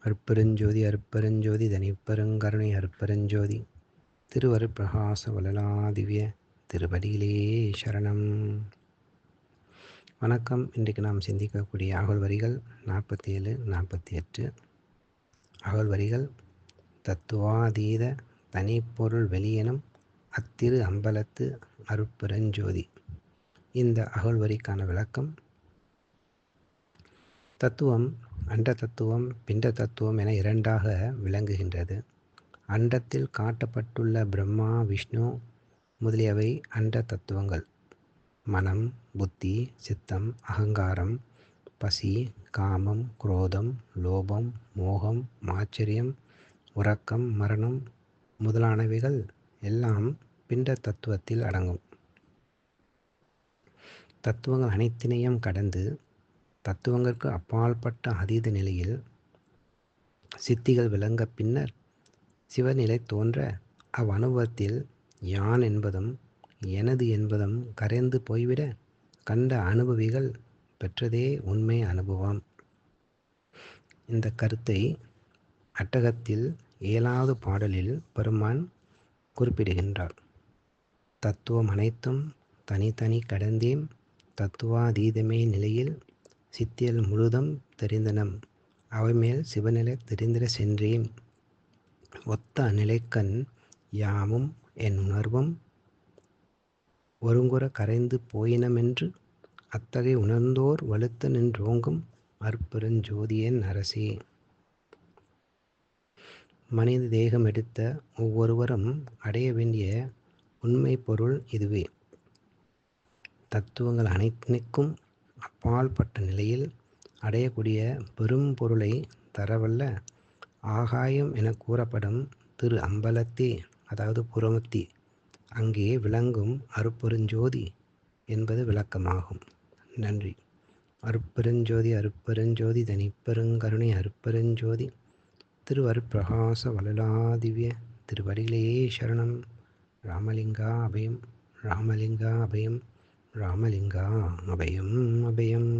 அருட்பெருஞ்சோதி அருட்பெருஞ்சோதி தனிப்பெருங்கருணை அருட்பெருஞ்சோதி திருவருட்பிரகாச வளலாதிவ்ய திருவடியிலே சரணம். வணக்கம். இன்றைக்கு நாம் சிந்திக்கக்கூடிய அகவல் வரிகள் 47, 48. அகவல் வரிகள்: தத்துவாதீத தனிப்பொருள் வெளியெனும் அத்திரு அம்பலத்து அருட்பெருஞ்சோதி. இந்த அகவல் வரிக்கான விளக்கம்: தத்துவம் அண்ட தத்துவம், பிண்ட தத்துவம் என இரண்டாக விளங்குகின்றது. அண்டத்தில் காட்டப்பட்டுள்ள பிரம்மா, விஷ்ணு முதலியவை அண்ட தத்துவங்கள். மனம், புத்தி, சித்தம், அகங்காரம், பசி, காமம், குரோதம், லோபம், மோகம், மாச்சரியம், உறக்கம், மரணம் முதலானவைகள் எல்லாம் பிண்ட தத்துவத்தில் அடங்கும். தத்துவங்கள் அனைத்தினையும் கடந்து தத்துவங்களுக்கு அப்பாற்பட்ட அதீத நிலையில் சித்திகள் விளங்க பின்னர் சிவநிலை தோன்ற அவ்வனுபவத்தில் யான் என்பதும் எனது என்பதும் கரைந்து போய்விட கண்ட அனுபவிகள் பெற்றதே உண்மை அனுபவம். இந்த கருத்தை அட்டகத்தில் 7வது பாடலில் பெருமான் குறிப்பிடுகின்றார். தத்துவம் அனைத்தும் தனித்தனி கடந்தேம், தத்துவாதீதமே நிலையில் சித்தியல் முழுதும் தெரிந்தனம், அவைமேல் சிவநிலை தெரிந்திட சென்றேன். ஒத்த நிலைக்கண் யாமும் என் உணர்வும் ஒருங்குற கரைந்து போயினமென்று அத்தகை உணர்ந்தோர் வலுத்து நின்றோங்கும் அருட்பெருஞ்சோதியன் அரசே. மனித தேகம் எடுத்த ஒவ்வொருவரும் அடைய வேண்டிய உண்மை பொருள் இதுவே. தத்துவங்கள் அனைத்திற்கும் அப்பாற்பட்ட நிலையில் அடையக்கூடிய பெரும் பொருளை தரவல்ல ஆகாயம் என கூறப்படும் திரு அம்பலத்தே, அதாவது புறமுத்தி, அங்கே விளங்கும் அருட்பெருஞ்சோதி என்பது விளக்கமாகும். நன்றி. அருட்பெருஞ்சோதி அருட்பெருஞ்சோதி தனிப்பெருங்கருணை அருட்பெருஞ்சோதி திருவருட்பிரகாச வளலாதிவ்ய திருவடிகளே சரணம். ராமலிங்கா அபயம், ராமலிங்கா அபயம், ராமலிங்கா அபயம் அபயம்.